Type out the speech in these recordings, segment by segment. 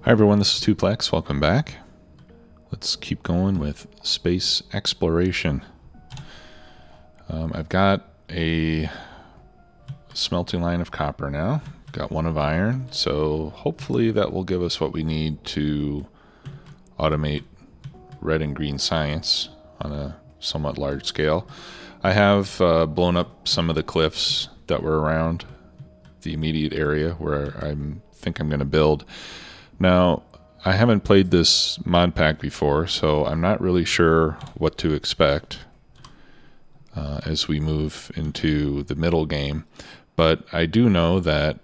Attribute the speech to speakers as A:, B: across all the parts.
A: Hi everyone, this is Tuplex. Welcome back. Let's keep going with space exploration. I've got a smelting line of copper now. Got one of iron, so hopefully that will give us what we need to automate red and green science on a somewhat large scale. I have blown up some of the cliffs that were around the immediate area where I think I'm going to build. Now, I haven't played this mod pack before, so I'm not really sure what to expect as we move into the middle game. But I do know that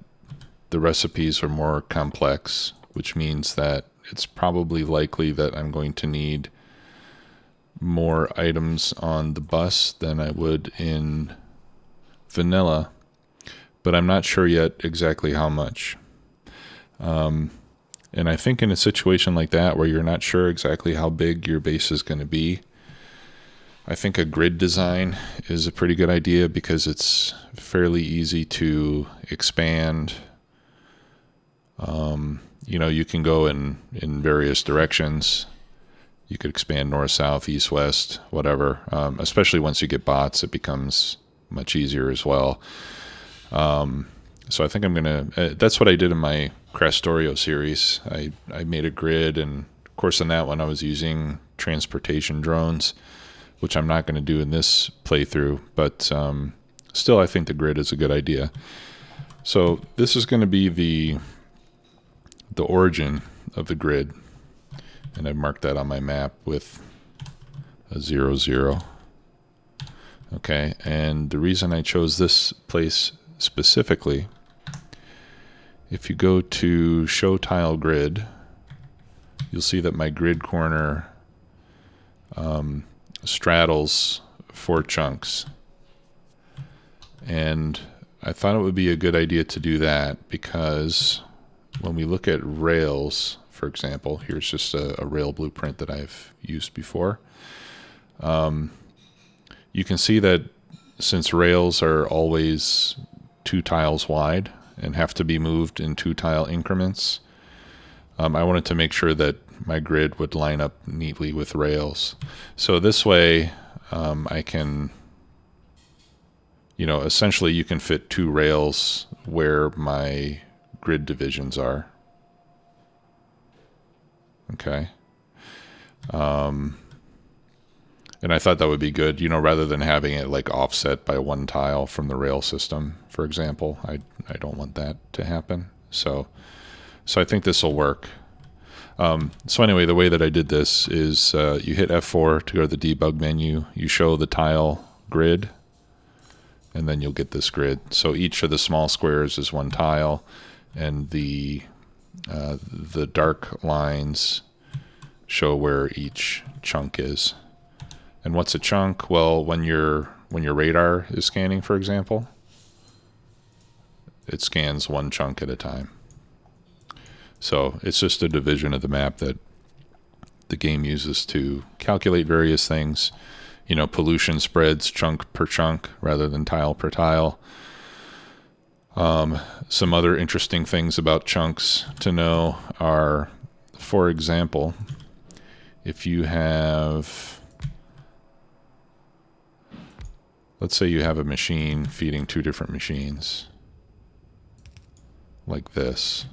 A: the recipes are more complex, which means that it's probably likely that I'm going to need more items on the bus than I would in vanilla, but I'm not sure yet exactly how much. And I think in a situation like that where you're not sure exactly how big your base is going to be, I think a grid design is a pretty good idea because it's fairly easy to expand. You can go in various directions. You could expand north, south, east, west, whatever. Especially once you get bots, it becomes much easier as well. So I think I'm going to, that's what I did in my Factorio series. I made a grid, and of course in that one I was using transportation drones, which I'm not going to do in this playthrough, but still I think the grid is a good idea. So this is going to be the origin of the grid, and I've marked that on my map with a 0, 0. Okay, and the reason I chose this place specifically, if you go to show tile grid, you'll see that my grid corner straddles 4 chunks. And I thought it would be a good idea to do that because when we look at rails, for example, here's just a rail blueprint that I've used before. You can see that since rails are always 2 tiles wide and have to be moved in 2 tile increments, I wanted to make sure that my grid would line up neatly with rails. So this way I can, essentially you can fit 2 rails where my grid divisions are. Okay. And I thought that would be good, rather than having it like offset by 1 tile from the rail system, for example. I don't want that to happen. So I think this will work. So anyway, the way that I did this is you hit F4 to go to the debug menu. You show the tile grid, and then you'll get this grid. So each of the small squares is 1 tile, and the dark lines show where each chunk is. And what's a chunk? Well, when your radar is scanning, for example, it scans 1 chunk at a time. So it's just a division of the map that the game uses to calculate various things. Pollution spreads chunk per chunk rather than tile per tile. Some other interesting things about chunks to know are, for example, if you have, let's say you have a machine feeding 2 different machines, like this.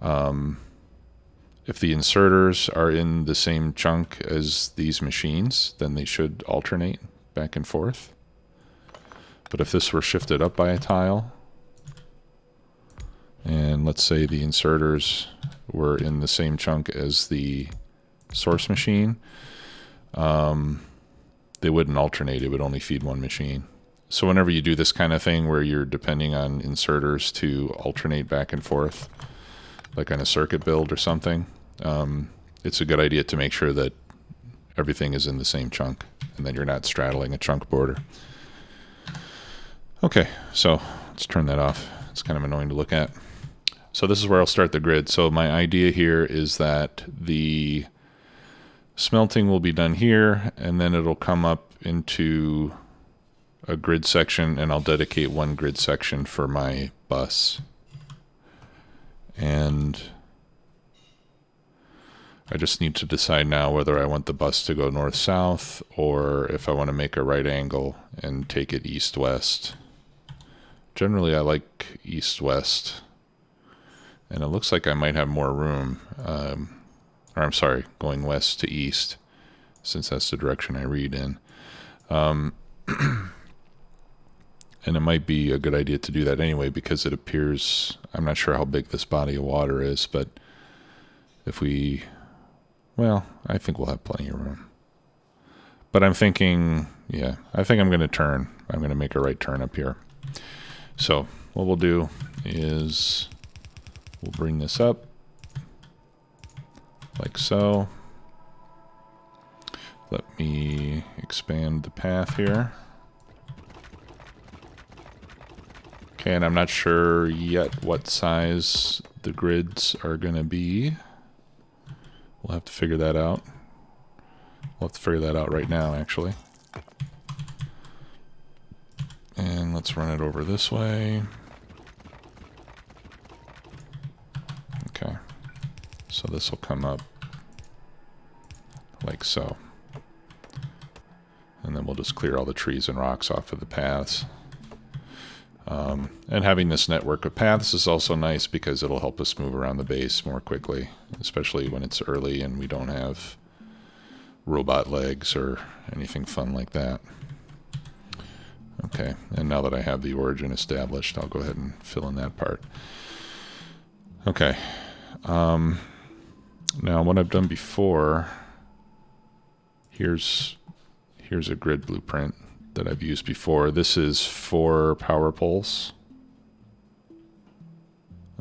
A: If the inserters are in the same chunk as these machines, then they should alternate back and forth. But if this were shifted up by a tile, and let's say the inserters were in the same chunk as the source machine, they wouldn't alternate. It would only feed 1 machine. So whenever you do this kind of thing where you're depending on inserters to alternate back and forth, like on a circuit build or something, it's a good idea to make sure that everything is in the same chunk and that you're not straddling a chunk border. Okay, so let's turn that off. It's kind of annoying to look at. So this is where I'll start the grid. So my idea here is that the smelting will be done here, and then it'll come up into a grid section, and I'll dedicate 1 grid section for my bus. And I just need to decide now whether I want the bus to go north-south or if I want to make a right angle and take it east-west. Generally, I like east-west, and it looks like I might have more room, or I'm sorry, going west to east, since that's the direction I read in. And it might be a good idea to do that anyway, because it appears, I'm not sure how big this body of water is, but if we, well, I think we'll have plenty of room. But I'm thinking, yeah, I think I'm going to turn. I'm going to make a right turn up here. So what we'll do is we'll bring this up like so. Let me expand the path here. Okay, and I'm not sure yet what size the grids are going to be. We'll have to figure that out. We'll have to figure that out right now, actually. And let's run it over this way. Okay. So this will come up like so. And then we'll just clear all the trees and rocks off of the paths. And having this network of paths is also nice because it'll help us move around the base more quickly, especially when it's early and we don't have robot legs or anything fun like that. Okay, and now that I have the origin established, I'll go ahead and fill in that part. Okay. Now what I've done before, here's a grid blueprint that I've used before. This is 4 power poles.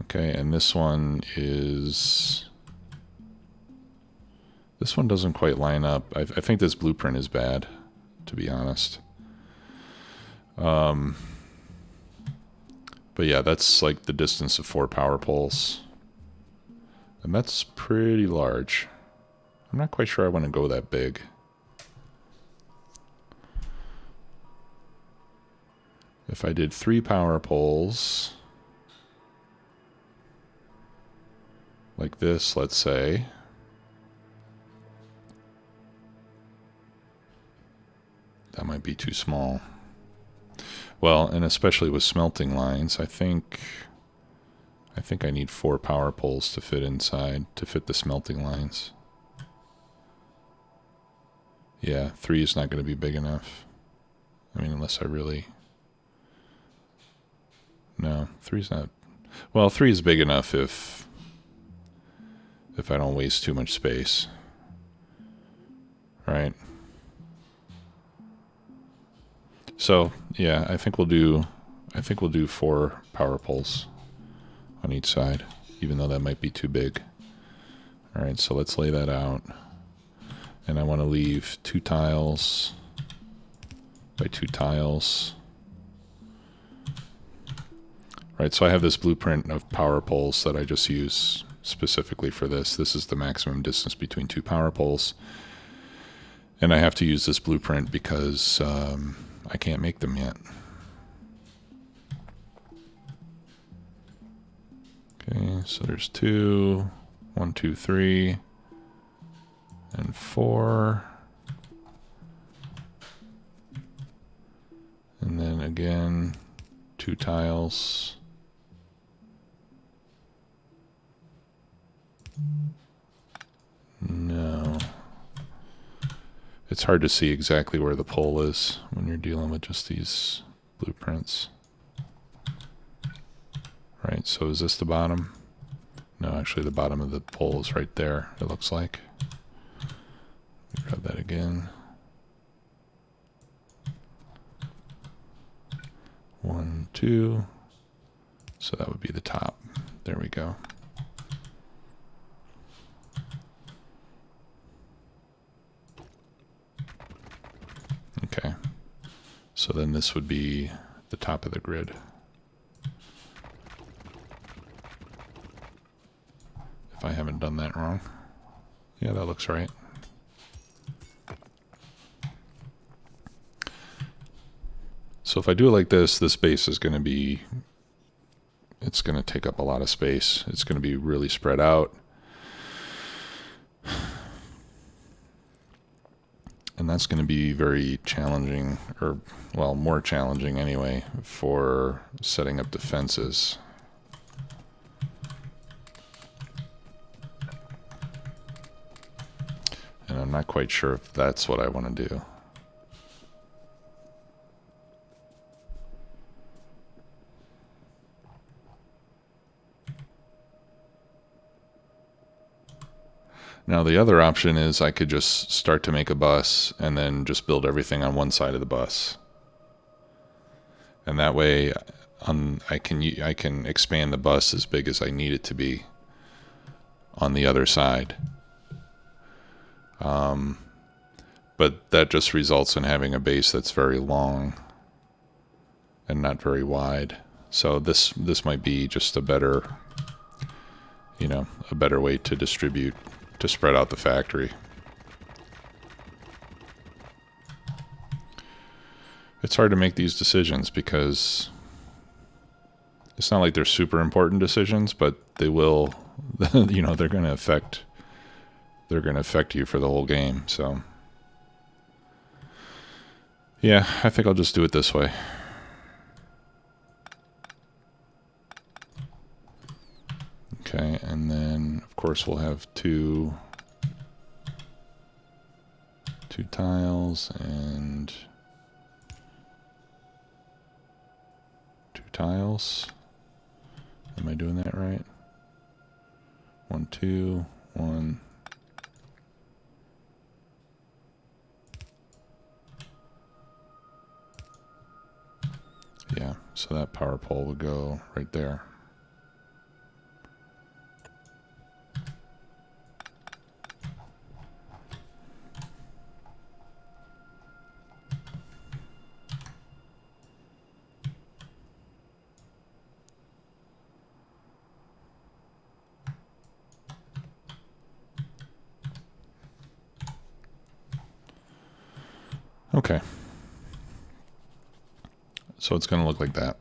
A: Okay, and this one doesn't quite line up. I think this blueprint is bad, to be honest. But yeah, that's like the distance of 4 power poles. And that's pretty large. I'm not quite sure I want to go that big. If I did 3 power poles, like this, let's say, that might be too small. Well, and especially with smelting lines, I think I need 4 power poles to fit inside, to fit the smelting lines. Yeah, 3 is not going to be big enough. I mean, unless I really... No, 3's not... Well, 3 is big enough if I don't waste too much space. Right? So, yeah, I think we'll do 4 power poles on each side, even though that might be too big. All right, so let's lay that out. And I want to leave 2 tiles by 2 tiles. Right, so I have this blueprint of power poles that I just use specifically for this. This is the maximum distance between 2 power poles. And I have to use this blueprint because I can't make them yet. Okay, so there's 2, 1, 2, 3, and 4. And then again, 2 tiles. No. It's hard to see exactly where the pole is when you're dealing with just these blueprints. Right, so is this the bottom? No, actually the bottom of the pole is right there, it looks like. Grab that again. 1, 2. So that would be the top. There we go. Okay. So then this would be the top of the grid. If I haven't done that wrong. Yeah, that looks right. So if I do it like this, this base is going to be, it's going to take up a lot of space. It's going to be really spread out. And that's going to be very challenging, or, well, more challenging anyway, for setting up defenses. And I'm not quite sure if that's what I want to do. Now the other option is I could just start to make a bus and then just build everything on one side of the bus. And that way I can expand the bus as big as I need it to be on the other side. But that just results in having a base that's very long and not very wide. So this might be just a better, a better way to distribute, to spread out the factory. It's hard to make these decisions because it's not like they're super important decisions, but they will, they're going to affect you for the whole game. So yeah, I think I'll just do it this way. Okay, and then of course we'll have two tiles and two tiles. Am I doing that right? 1, 2, 1. Yeah, so that power pole would go right there. Okay. So it's going to look like that.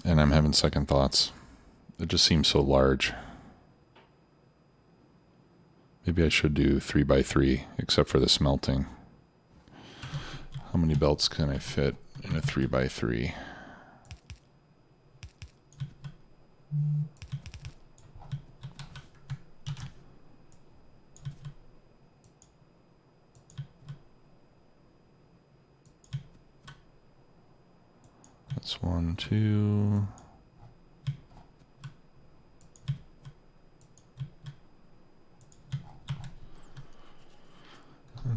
A: And I'm having second thoughts. It just seems so large. Maybe I should do 3x3, except for the smelting. How many belts can I fit in a 3x3? That's 1, 2.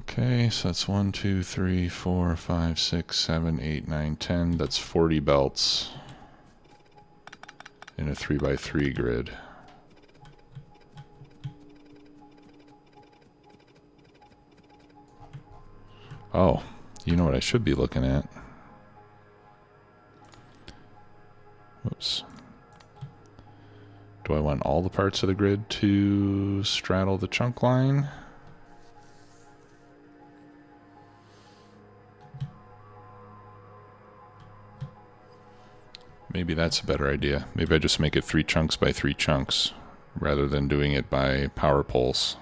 A: Okay, so that's 1, 2, 3, 4, 5, 6, 7, 8, 9, 10. That's 40 belts in a 3x3 grid. Oh, you know what I should be looking at? Whoops. Do I want all the parts of the grid to straddle the chunk line? Maybe that's a better idea. Maybe I just make it 3 chunks by 3 chunks rather than doing it by power poles.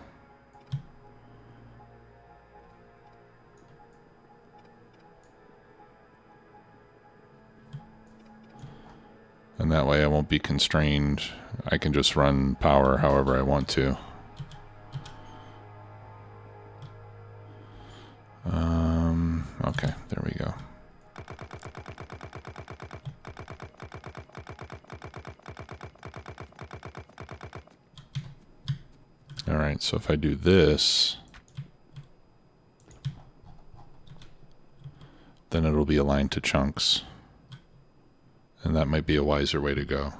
A: And that way I won't be constrained. I can just run power however I want to. Okay, there we go. Alright, so if I do this, then it'll be aligned to chunks. And that might be a wiser way to go.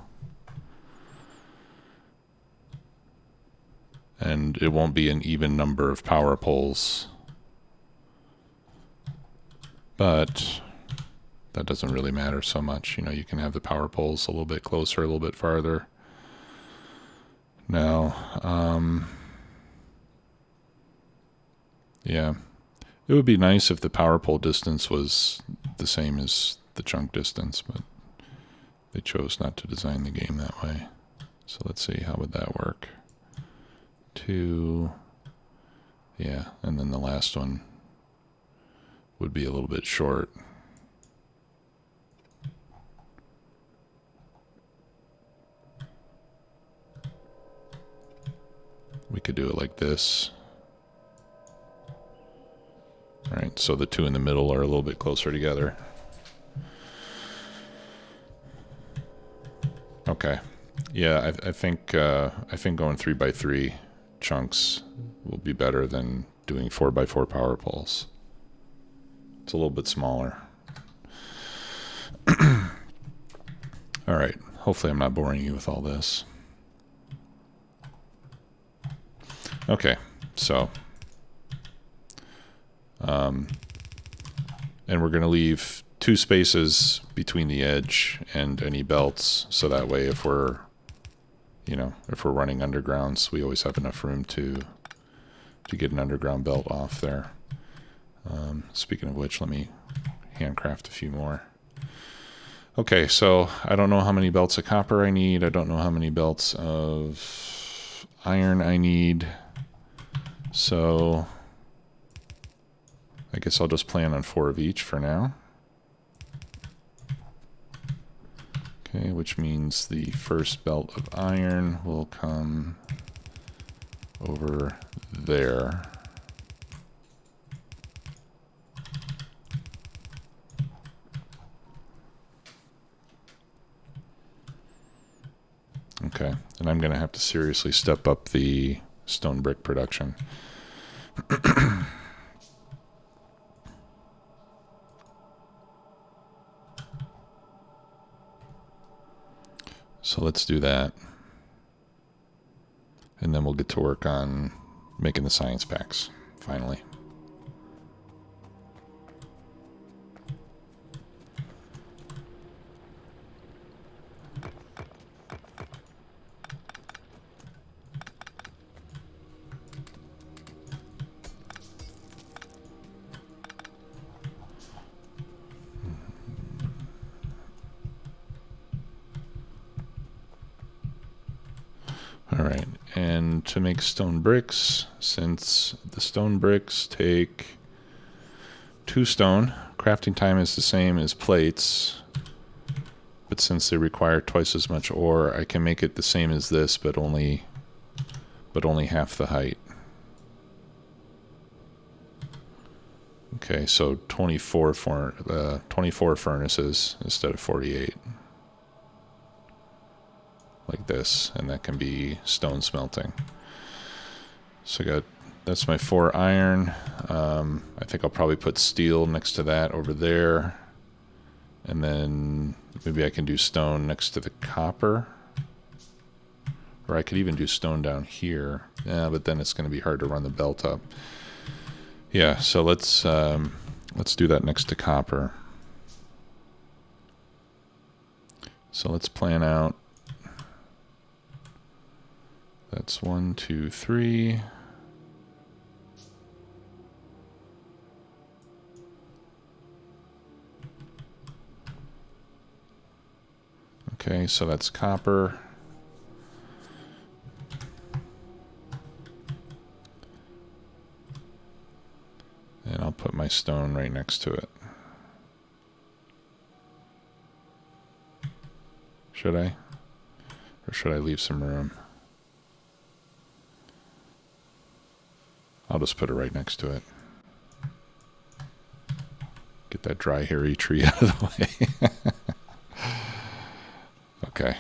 A: And it won't be an even number of power poles. But that doesn't really matter so much. You can have the power poles a little bit closer, a little bit farther. Now, yeah, it would be nice if the power pole distance was the same as the chunk distance, but They chose not to design the game that way. So let's see, how would that work? 2, yeah, and then the last one would be a little bit short. We could do it like this. All right, so the 2 in the middle are a little bit closer together. Okay, yeah, I think going 3x3 chunks will be better than doing 4x4 power poles. It's a little bit smaller. All right, hopefully I'm not boring you with all this. Okay, so, and we're going to leave 2 spaces between the edge and any belts, so that way if we're, if we're running undergrounds, we always have enough room to get an underground belt off there. Speaking of which, let me handcraft a few more. Okay, so I don't know how many belts of copper I need. I don't know how many belts of iron I need. So I guess I'll just plan on 4 of each for now. Okay, which means the first belt of iron will come over there. Okay, and I'm going to have to seriously step up the stone brick production. So let's do that. And then we'll get to work on making the science packs, finally. All right, and to make stone bricks, since the stone bricks take 2 stone, crafting time is the same as plates, but since they require twice as much ore, I can make it the same as this, but only half the height. Okay, so 24 furnaces instead of 48. Like this, and that can be stone smelting. So that's my 4 iron. I think I'll probably put steel next to that over there, and then maybe I can do stone next to the copper, or I could even do stone down here. Yeah, but then it's going to be hard to run the belt up. Yeah, so let's do that next to copper. So let's plan out. That's 1, 2, 3. Okay, so that's copper. And I'll put my stone right next to it. Should I? Or should I leave some room? I'll just put it right next to it. Get that dry, hairy tree out of the way. Okay.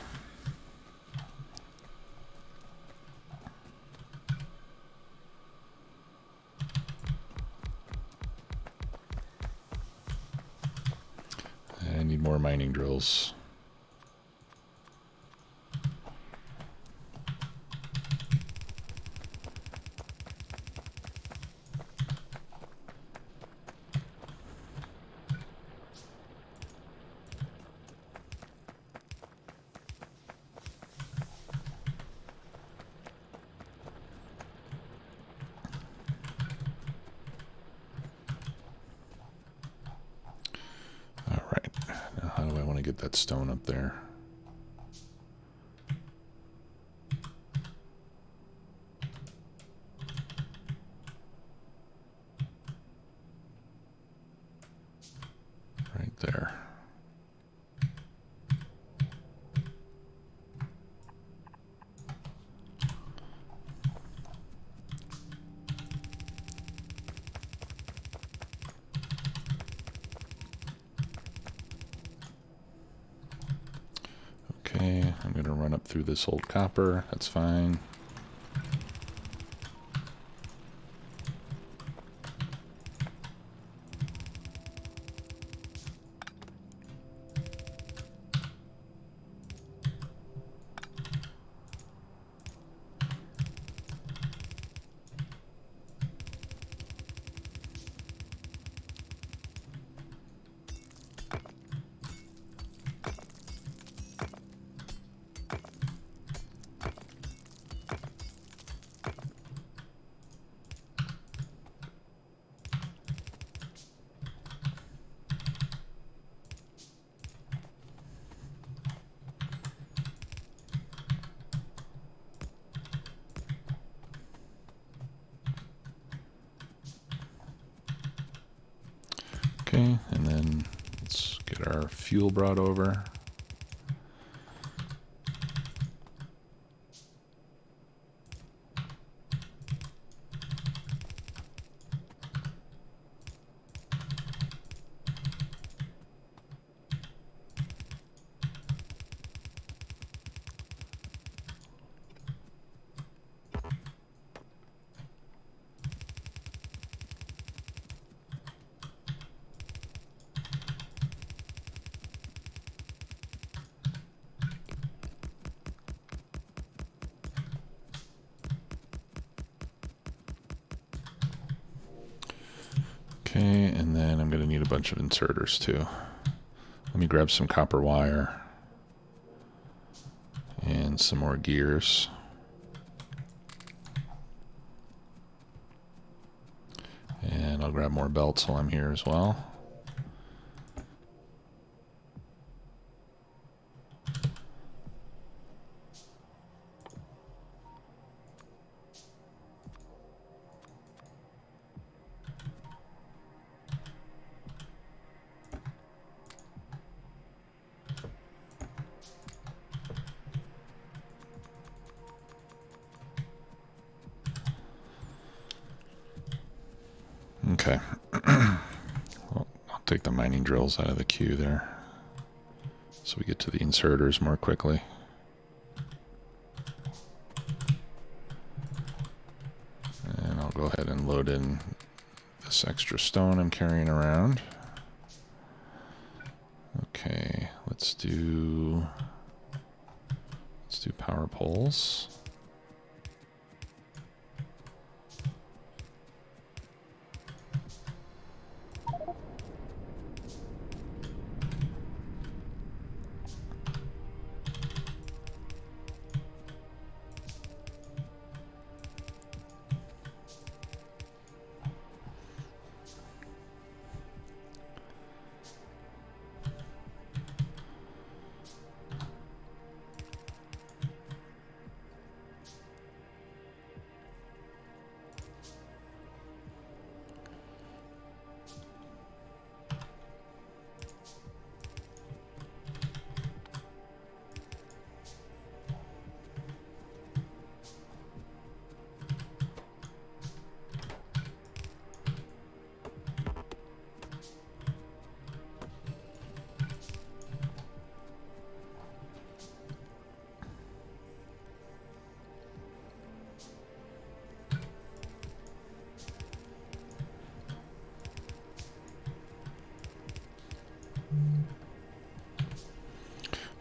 A: I need more mining drills. Get that stone up there. Okay, I'm going to run up through this old copper. That's fine. Okay, and then let's get our fuel brought over. Okay, and then I'm going to need a bunch of inserters too. Let me grab some copper wire and some more gears. And I'll grab more belts while I'm here as well. Okay. Well, I'll take the mining drills out of the queue there so we get to the inserters more quickly. And I'll go ahead and load in this extra stone I'm carrying around. Okay, let's do power poles.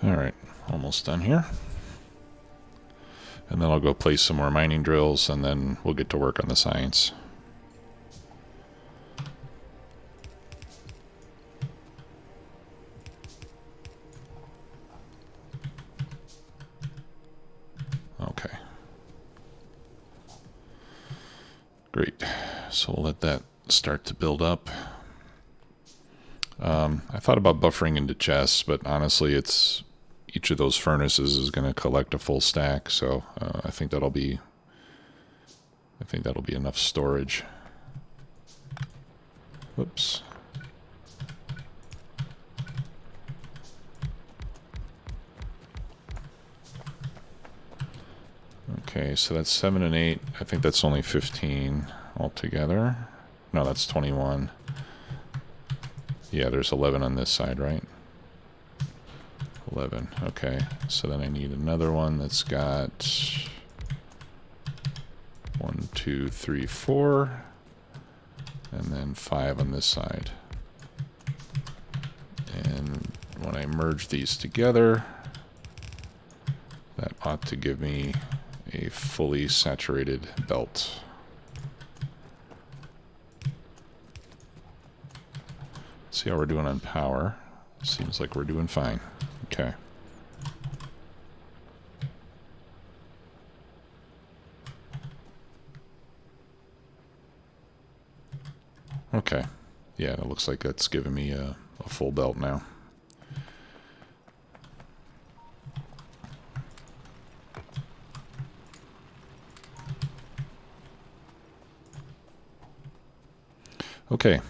A: Alright, almost done here. And then I'll go place some more mining drills, and then we'll get to work on the science. Okay. Great. So we'll let that start to build up. I thought about buffering into chests, but honestly, each of those furnaces is going to collect a full stack, so I think that'll be enough storage. Whoops. Okay, so that's 7 and 8. I think that's only 15 altogether. No, that's 21. Yeah, there's 11 on this side, right? 11. Okay, so then I need another one that's got 1, 2, 3, 4, and then 5 on this side. And when I merge these together, that ought to give me a fully saturated belt. See how we're doing on power. Seems like we're doing fine. Okay. Okay. Yeah, it looks like that's giving me a full belt now. Okay.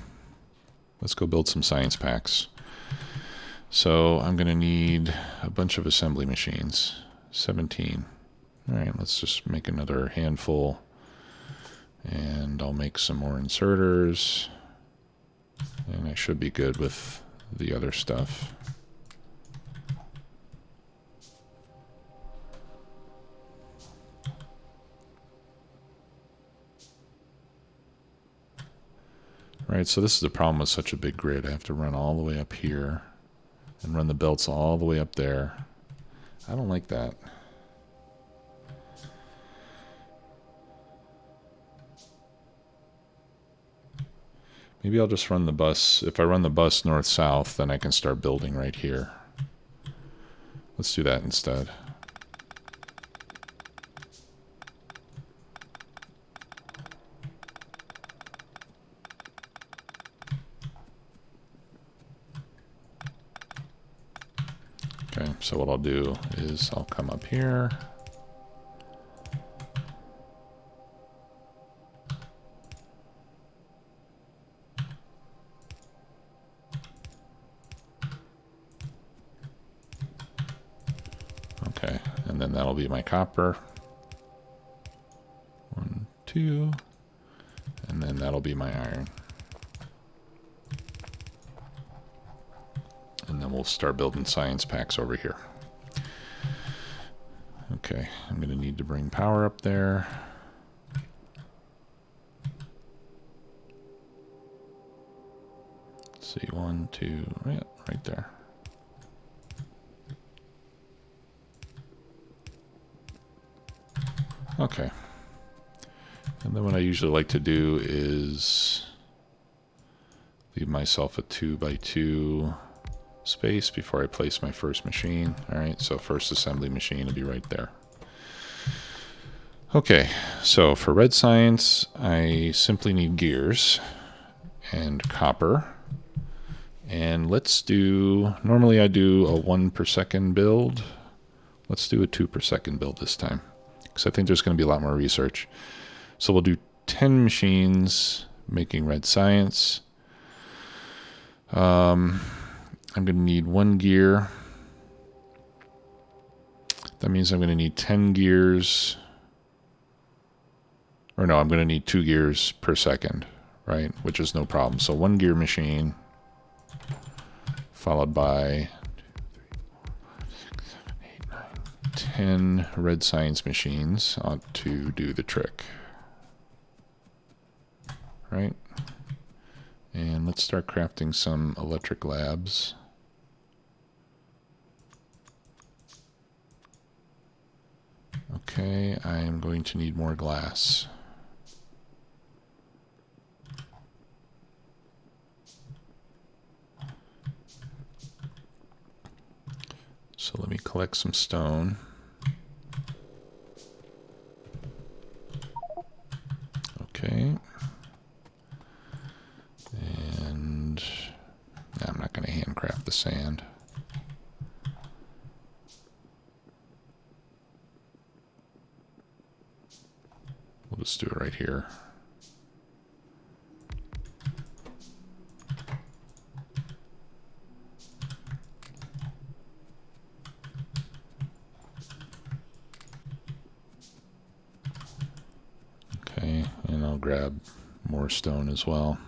A: Let's go build some science packs. So I'm going to need a bunch of assembly machines. 17. All right, let's just make another handful. And I'll make some more inserters. And I should be good with the other stuff. Right, so this is the problem with such a big grid. I have to run all the way up here and run the belts all the way up there. I don't like that. Maybe I'll just run the bus. If I run the bus north-south, then I can start building right here. Let's do that instead. Okay, so what I'll do is I'll come up here. Okay, and then that'll be my copper. 1, 2, and then that'll be my iron. And then we'll start building science packs over here. Okay, I'm going to need to bring power up there. Let's see, 1, 2, yeah, right there. Okay. And then what I usually like to do is leave myself a 2x2 space before I place my first machine. All right, so first assembly machine will be right there. Okay, so for red science, I simply need gears and copper. And let's do, normally I do a 1 per second build. Let's do a 2 per second build this time, because I think there's going to be a lot more research. So we'll do 10 machines making red science. I'm going to need 1 gear. That means I'm going to need 10 gears. Or no, I'm going to need 2 gears per second, right? Which is no problem. So 1 gear machine followed by 10 red science machines ought to do the trick. Right? And let's start crafting some electric labs. Okay, I am going to need more glass. So let me collect some stone. Okay. And I'm not going to handcraft the sand. We'll just do it right here. Okay, and I'll grab more stone as well.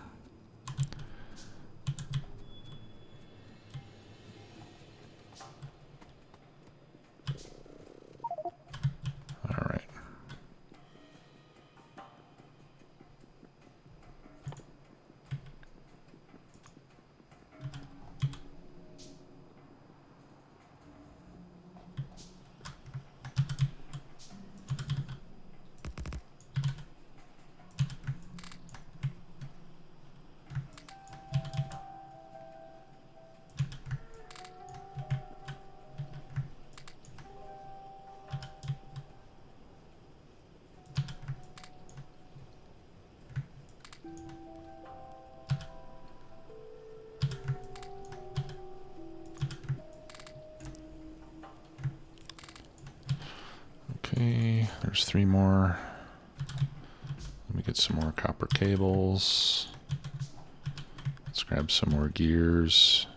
A: there's 3 more. Let me get some more copper cables. Let's grab some more gears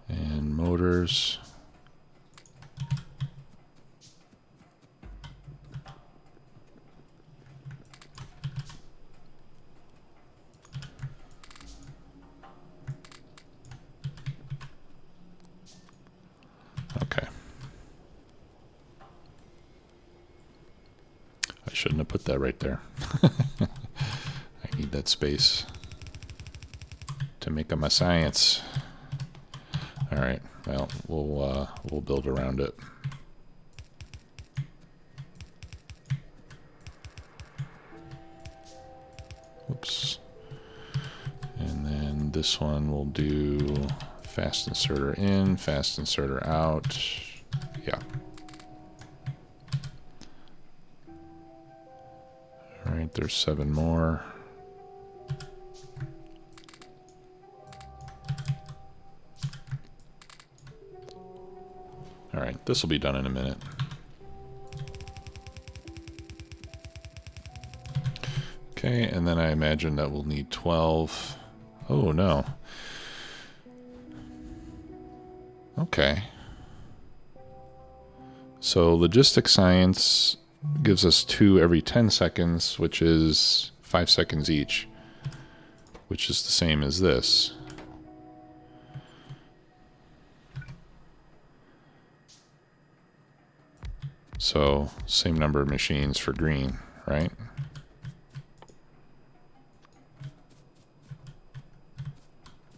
A: and motors. Okay. I shouldn't have put that right there. I need that space to make my science. All right. Well, we'll build around it. Oops. And then this one we'll do fast inserter in, fast inserter out. Yeah. All right, there's 7 more. All right, this will be done in a minute. Okay, and then I imagine that we'll need 12. Oh, no. Okay. So logistics science gives us 2 every 10 seconds, which is 5 seconds each, which is the same as this. So same number of machines for green, right?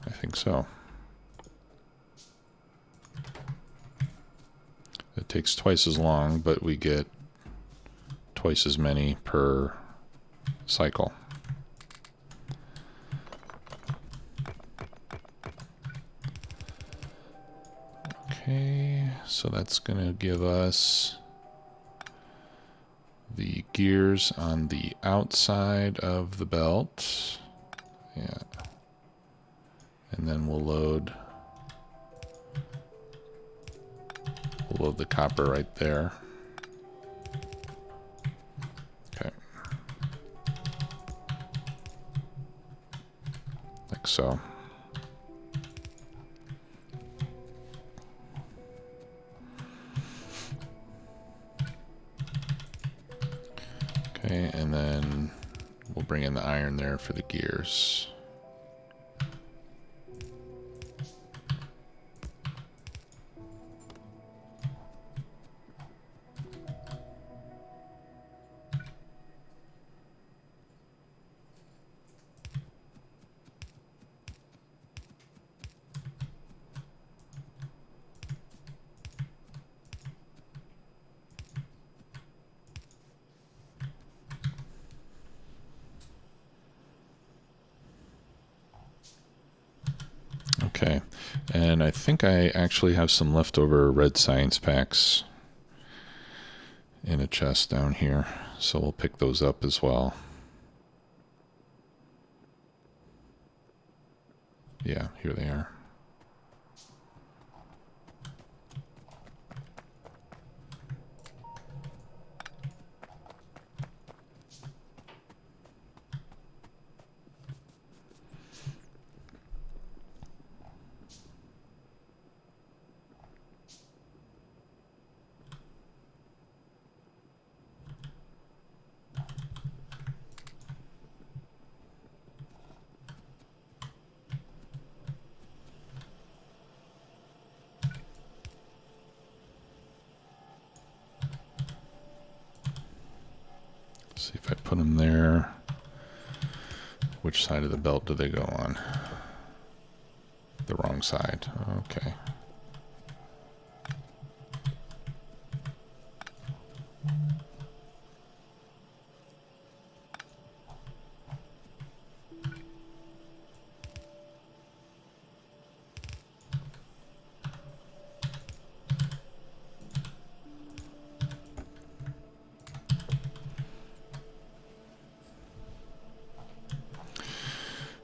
A: I think so. It takes twice as long, but we get twice as many per cycle. Okay, so that's going to give us the gears on the outside of the belt. Yeah. And then we'll load the copper right there. Okay. Like so. Okay, and then we'll bring in the iron there for the gears. Okay, and I think I actually have some leftover red science packs in a chest down here, so we'll pick those up as well. Yeah, here they are. See if I put them there. Which side of the belt do they go on? The wrong side. Okay.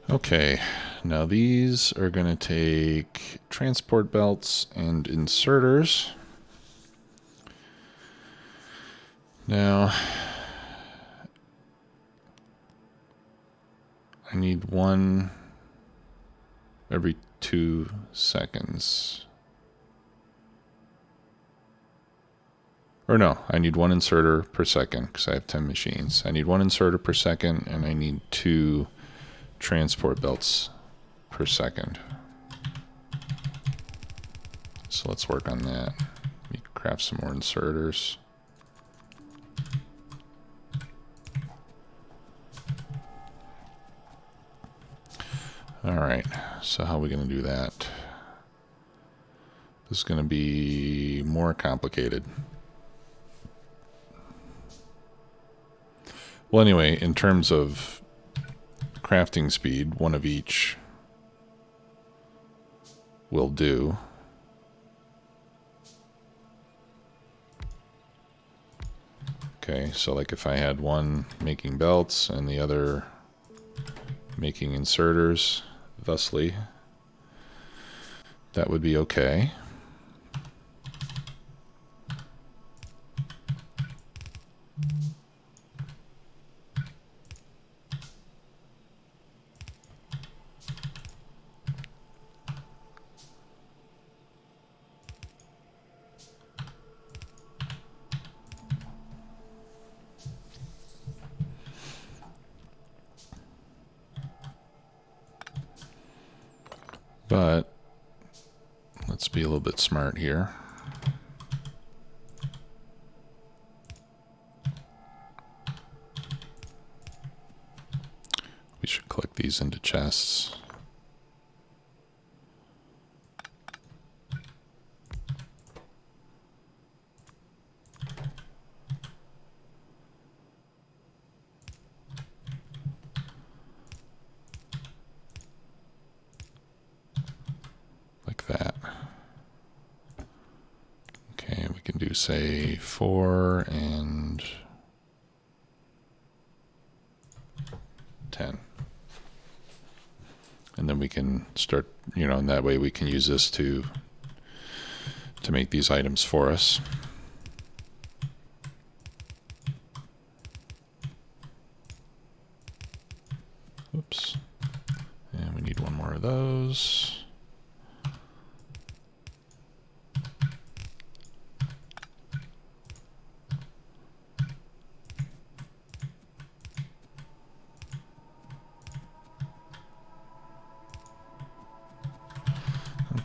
A: Okay, now these are going to take transport belts and inserters. Now, I need one every 2 seconds. Or no, I need one inserter per second because I have 10 machines. I need one inserter per second, and I need 2 transport belts per second. So let's work on that. Let me craft some more inserters. All right, so how are we going to do that? This is going to be more complicated. Well, anyway, in terms of crafting speed, one of each will do. Okay, so like if I had one making belts and the other making inserters, thusly, that would be okay. But let's be a little bit smart here. We should collect these into chests. That. Okay, we can do say 4 and 10. And then we can start, and that way we can use this to make these items for us. Oops. And we need one more of those.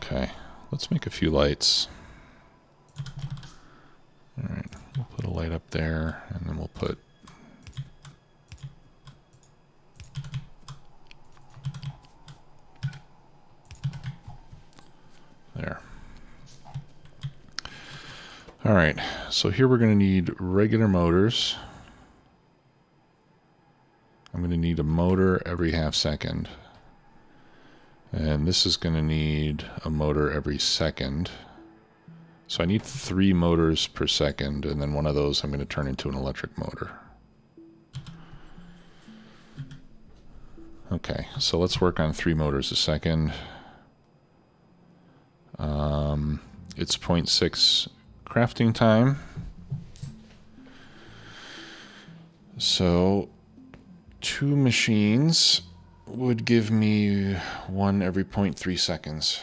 A: Okay, let's make a few lights. All right, we'll put a light up there, and then we'll put there. All right, so here we're going to need regular motors. I'm going to need a motor every half second. And this is going to need a motor every second. So I need 3 motors per second, and then one of those I'm going to turn into an electric motor. Okay, so let's work on 3 motors a second. It's 0.6 crafting time. So 2 machines would give me 1 every 0.3 seconds,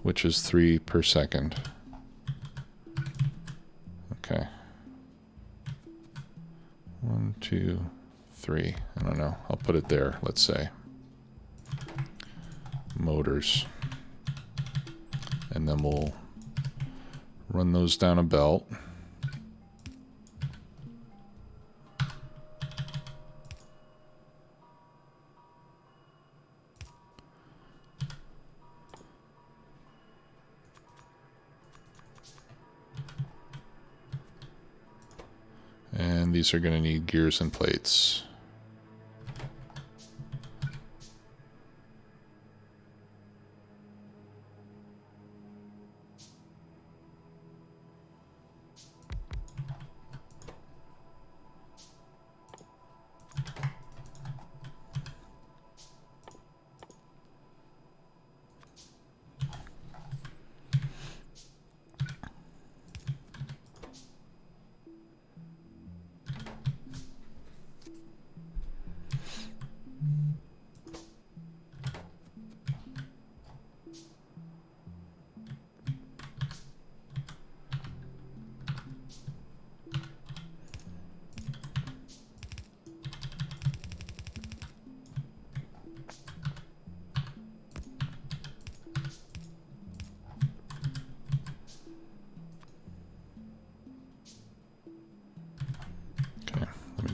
A: which is 3 per second. Okay. 1, 2, 3. I don't know. I'll put it there, let's say. Motors. And then we'll run those down a belt. And these are going to need gears and plates.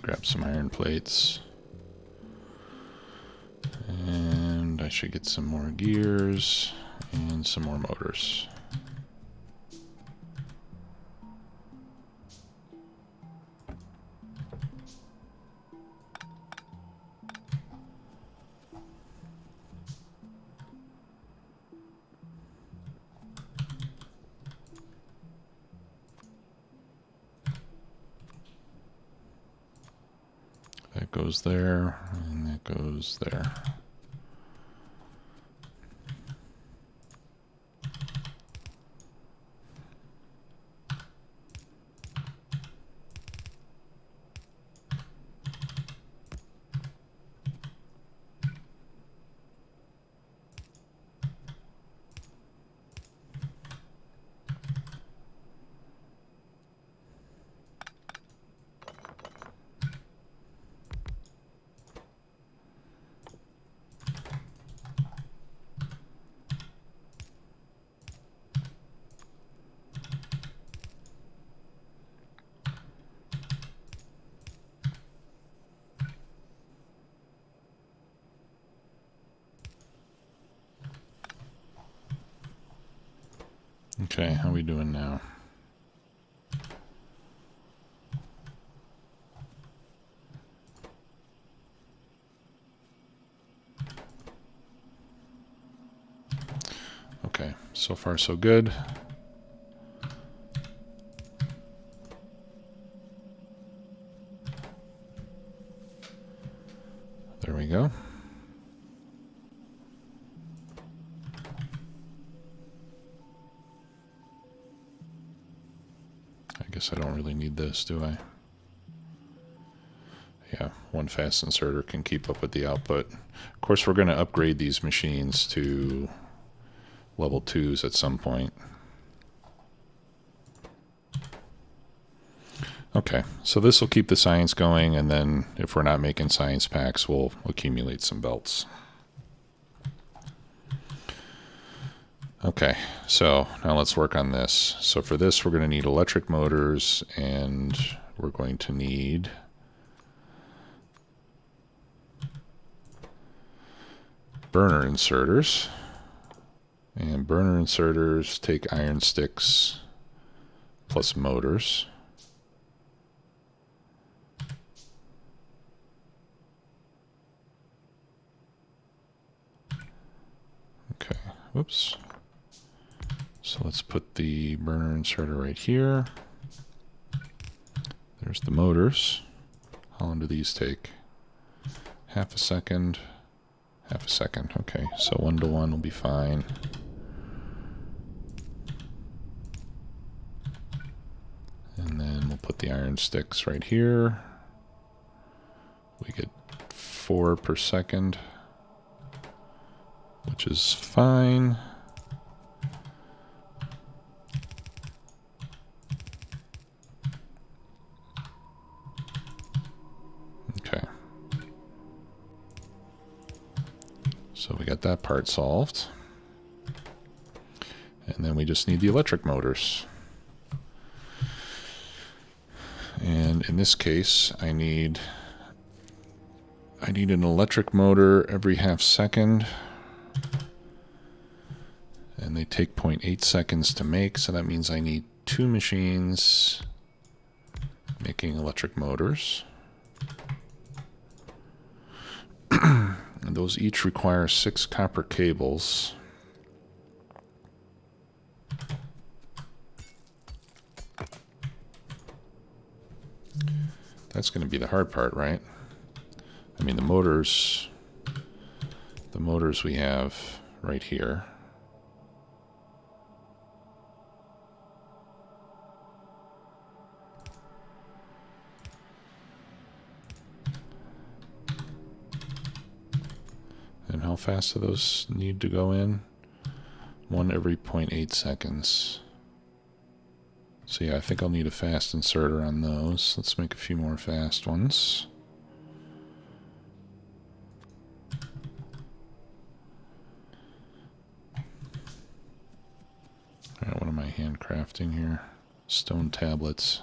A: grab some iron plates. And I should get some more gears and some more motors. That goes there, and that goes there. Okay, how are we doing now? Okay, so far so good. There we go. I guess I don't really need this, do I? Yeah, one fast inserter can keep up with the output. Of course, we're going to upgrade these machines to level 2s at some point. Okay, so this will keep the science going, and then if we're not making science packs, we'll accumulate some belts. Okay, so now let's work on this. So for this, we're going to need electric motors, and we're going to need burner inserters. And burner inserters take iron sticks plus motors. Okay, whoops. So let's put the burner inserter right here. There's the motors. How long do these take? Half a second. Half a second. Okay, so 1 to 1 will be fine. And then we'll put the iron sticks right here. We get 4 per second, which is fine. Okay. So we got that part solved. And then we just need the electric motors. And in this case, I need an electric motor every half second. And they take 0.8 seconds to make, so that means I need 2 machines making electric motors. And those each require 6 copper cables. That's going to be the hard part, right? I mean, the motors we have right here. And how fast do those need to go in? 1 every 0.8 seconds. So yeah, I think I'll need a fast inserter on those. Let's make a few more fast ones. Alright, what am I handcrafting here? Stone tablets.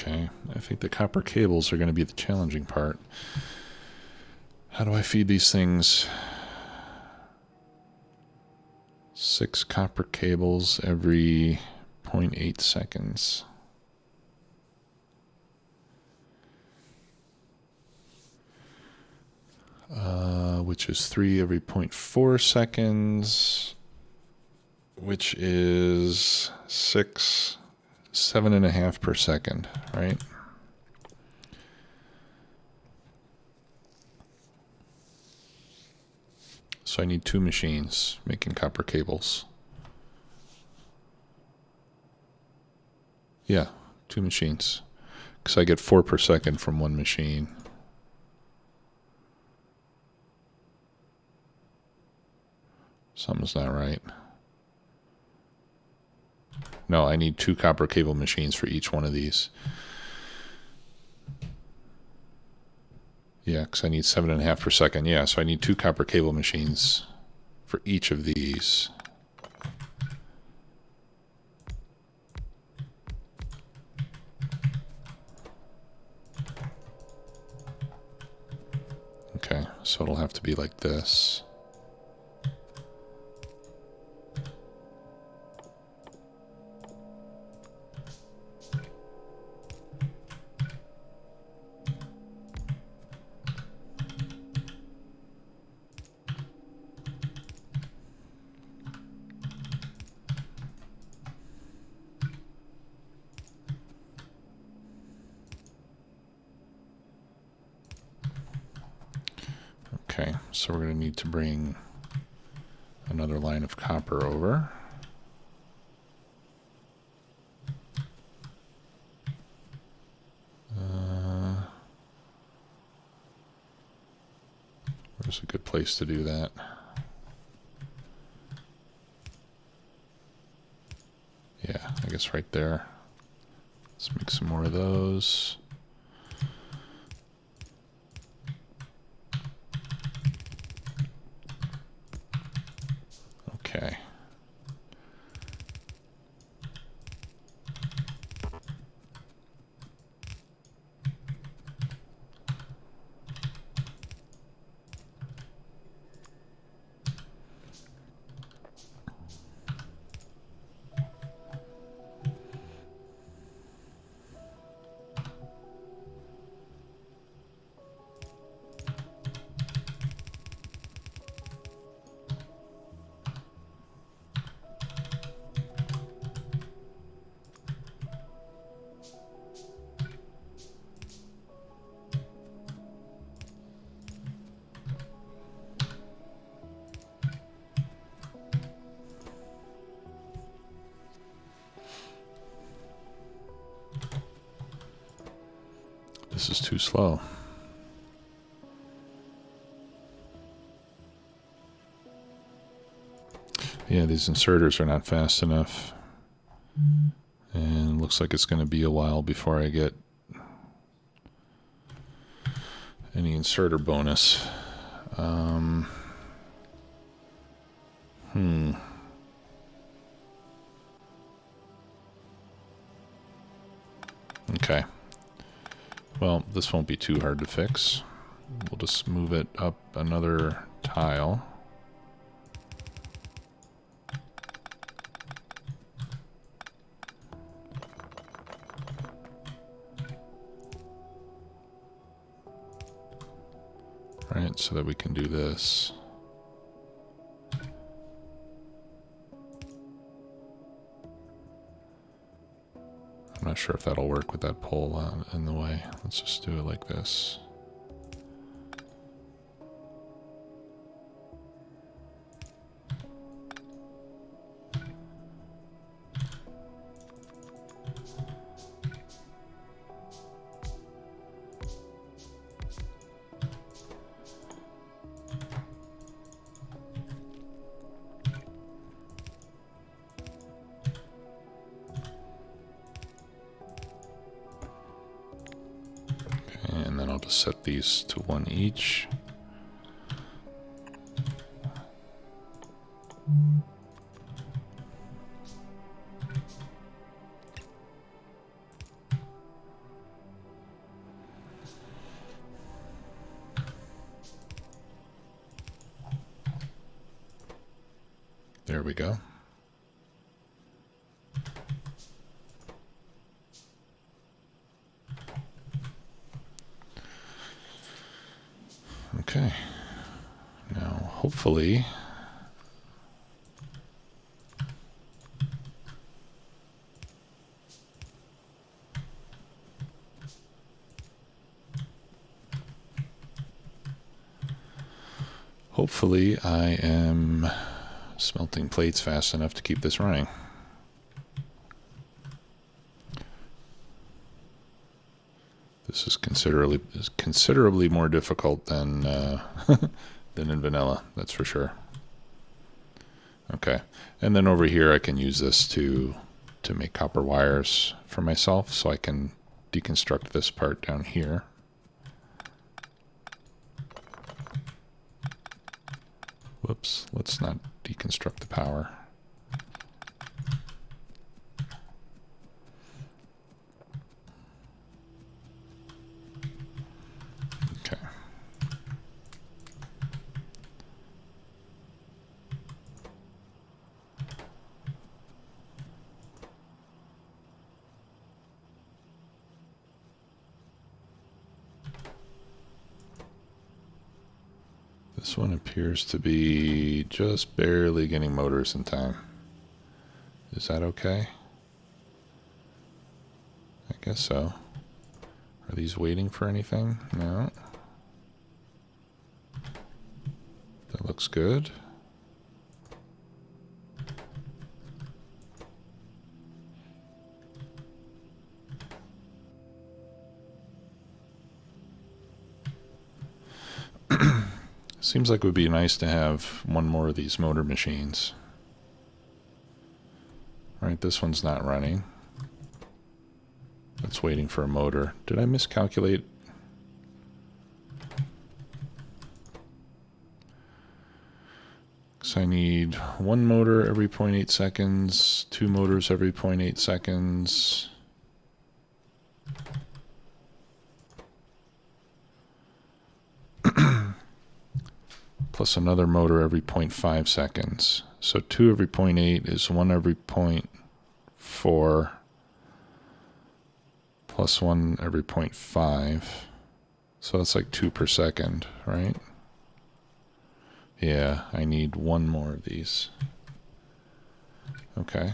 A: Okay, I think the copper cables are going to be the challenging part. How do I feed these things? 6 copper cables every 0.8 seconds. Which is 3 every 0.4 seconds, which is 7.5 per second, right? So I need 2 machines making copper cables. Yeah, 2 machines. Because I get 4 per second from 1 machine. Something's not right. No, I need 2 copper cable machines for each one of these. Yeah, because I need 7.5 per second. Yeah, so I need 2 copper cable machines for each of these. Okay, so it'll have to be like this. Okay, so we're going to need to bring another line of copper over. Where's a good place to do that? Yeah, I guess right there. Let's make some more of those. Okay. This is too slow. Yeah, these inserters are not fast enough. And it looks like it's going to be a while before I get any inserter bonus. Okay. Well, this won't be too hard to fix. We'll just move it up another tile. Right, so that we can do this. I'm not sure if that'll work with that pole in the way. Let's just do it like this. And then I'll just set these to 1 each. There we go. Okay. Now, hopefully, I am smelting plates fast enough to keep this running. This is considerably more difficult than than in vanilla, that's for sure. Okay, and then over here I can use this to make copper wires for myself, so I can deconstruct this part down here. Whoops, let's not deconstruct the power. Okay. This one appears to be just barely getting motors in time. Is that okay? I guess so. Are these waiting for anything? No. That looks good. Seems like it would be nice to have one more of these motor machines. Right, this one's not running. It's waiting for a motor. Did I miscalculate? So I need one motor every 0.8 seconds, two motors every 0.8 seconds. Plus another motor every 0.5 seconds. So 2 every 0.8 is 1 every 0.4 plus 1 every 0.5. So that's like 2 per second, right? Yeah, I need one more of these. Okay.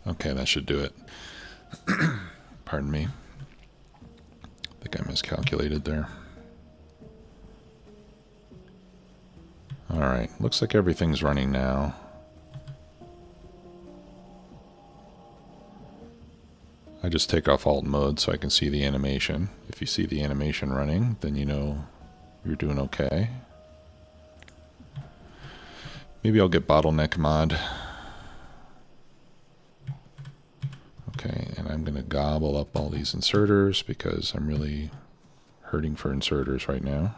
A: Okay, that should do it. Pardon me. I think I miscalculated there. Alright, looks like everything's running now. I just take off alt mode so I can see the animation. If you see the animation running, then you know you're doing okay. Maybe I'll get bottleneck mod. Okay, and I'm going to gobble up all these inserters because I'm really hurting for inserters right now.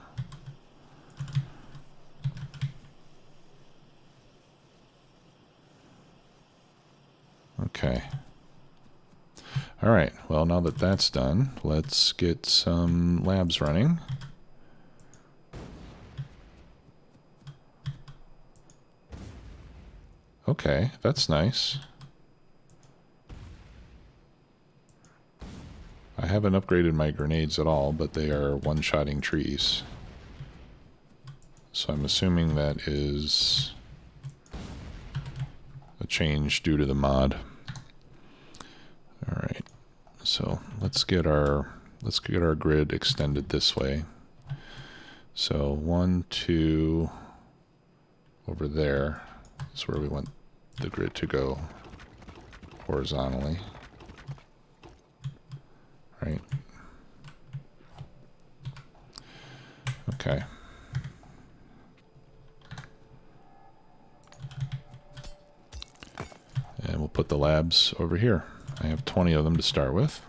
A: Okay. All right, well, now that that's done, let's get some labs running. Okay, that's nice. I haven't upgraded my grenades at all, but they are one-shotting trees. So I'm assuming that is a change due to the mod. All right, so let's get our grid extended this way. So 1, 2, over there is where we want the grid to go horizontally. Right? Okay. And we'll put the labs over here. I have 20 of them to start with.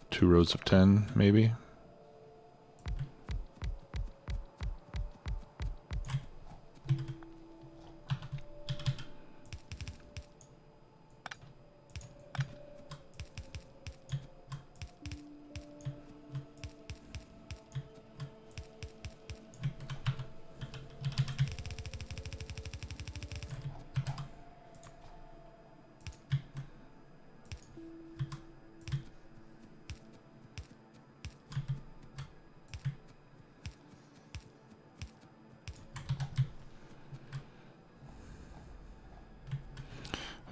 A: Two rows of 10, maybe.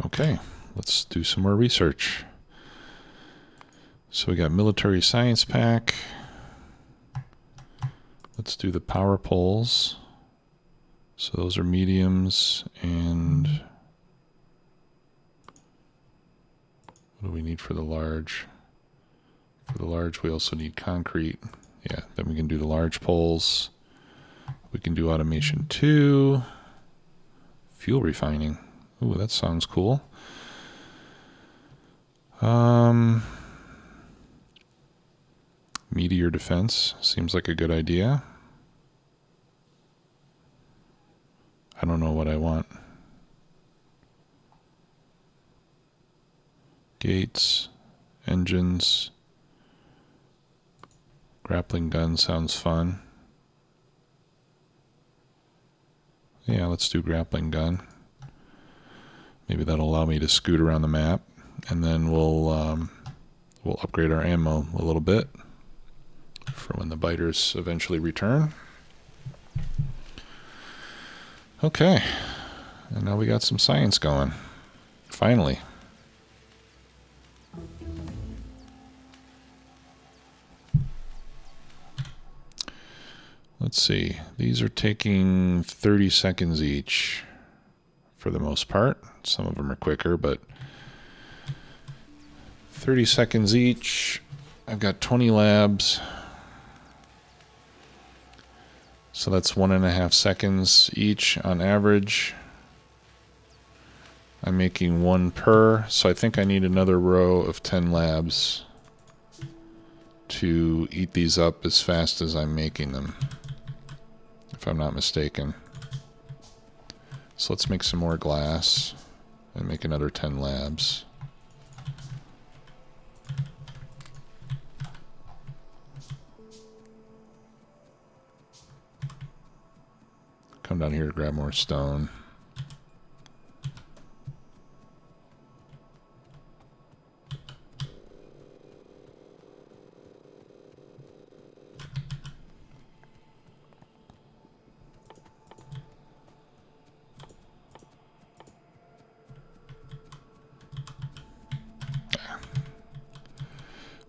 A: Okay, let's do some more research. So we got military science pack. Let's do the power poles. So those are mediums, and what do we need for the large? For the large, we also need concrete. Yeah, then we can do the large poles. We can do automation 2. Fuel refining. Ooh, that sounds cool. Meteor defense seems like a good idea. I don't know what I want. Gates, engines, grappling gun sounds fun. Yeah, let's do grappling gun. Maybe that'll allow me to scoot around the map, and then we'll upgrade our ammo a little bit for when the biters eventually return. Okay, and now we got some science going. Finally. Let's see. These are taking 30 seconds each for the most part. Some of them are quicker, but 30 seconds each. I've got 20 labs. So that's 1.5 seconds each on average. I'm making 1 per, so I think I need another row of 10 labs to eat these up as fast as I'm making them, if I'm not mistaken. So let's make some more glass and make another 10 labs. Come down here to grab more stone.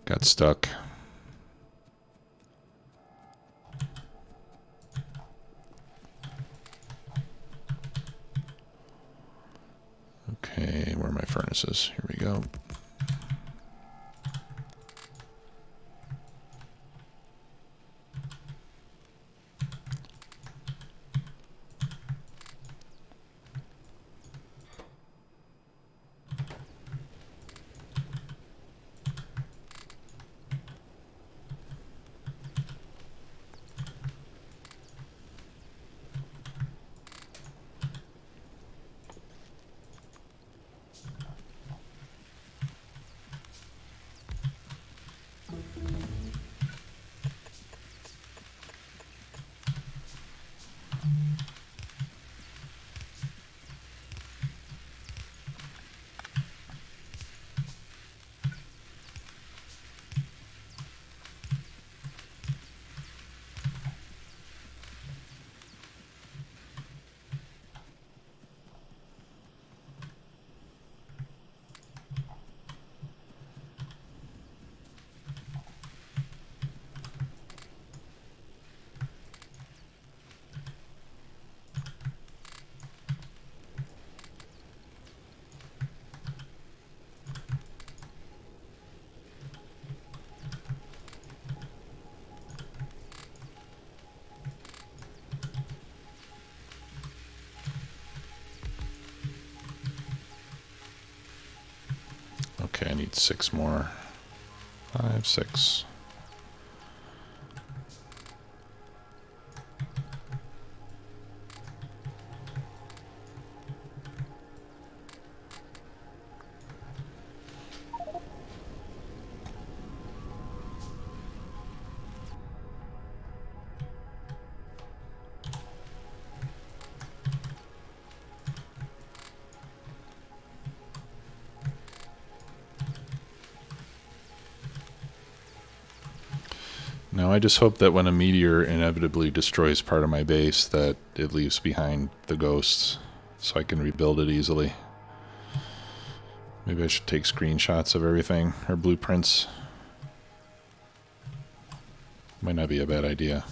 A: Got stuck. Okay, where are my furnaces? Here we go. I need 6 more. 5, 6. Now I just hope that when a meteor inevitably destroys part of my base that it leaves behind the ghosts so I can rebuild it easily. Maybe I should take screenshots of everything, or blueprints. Might not be a bad idea.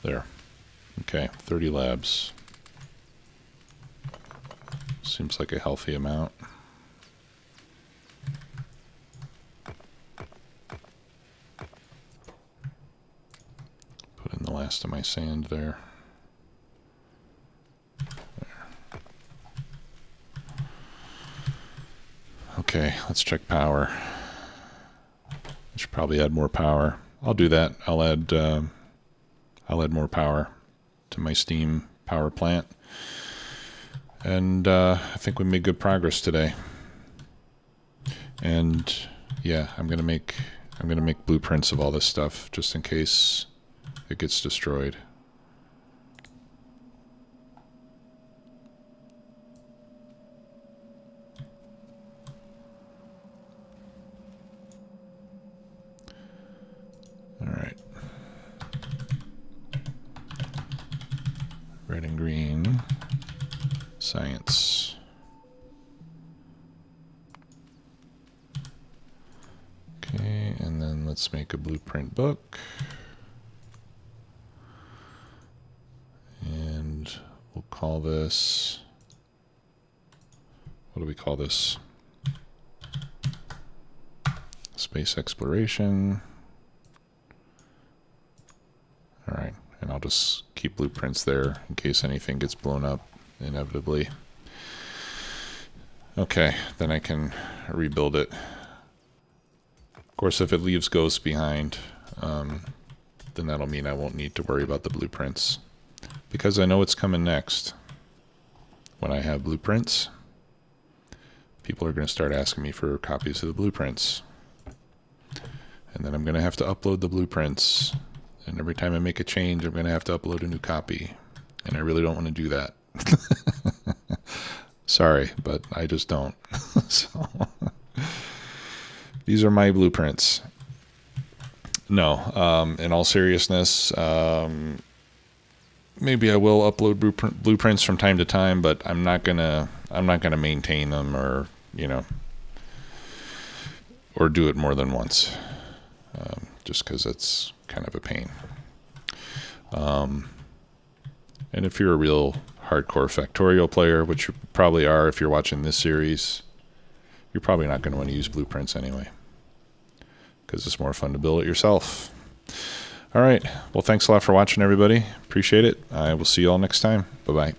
A: There. Okay, 30 labs. Seems like a healthy amount. Put in the last of my sand there. There. Okay, let's check power. I should probably add more power. I'll do that. I'll add more power to my steam power plant. And I think we made good progress today. And yeah, I'm gonna make blueprints of all this stuff just in case it gets destroyed. All right. Red and green. Science. Okay, and then let's make a blueprint book. And we'll call this, what do we call this? Space Exploration. All right, and I'll just keep blueprints there in case anything gets blown up inevitably. Okay, then I can rebuild it. Of course, if it leaves ghosts behind, then that'll mean I won't need to worry about the blueprints, because I know what's coming next. When I have blueprints, people are going to start asking me for copies of the blueprints. And then I'm going to have to upload the blueprints. And every time I make a change, I'm going to have to upload a new copy. And I really don't want to do that. Sorry, but I just don't. So, these are my blueprints. No, in all seriousness, maybe I will upload blueprints from time to time, but I'm not gonna maintain them, or or do it more than once, just because it's kind of a pain. And if you're a real hardcore Factorio player, which you probably are if you're watching this series, you're probably not going to want to use blueprints anyway, because it's more fun to build it yourself. All right. Well, thanks a lot for watching, everybody. Appreciate it. I will see you all next time. Bye-bye.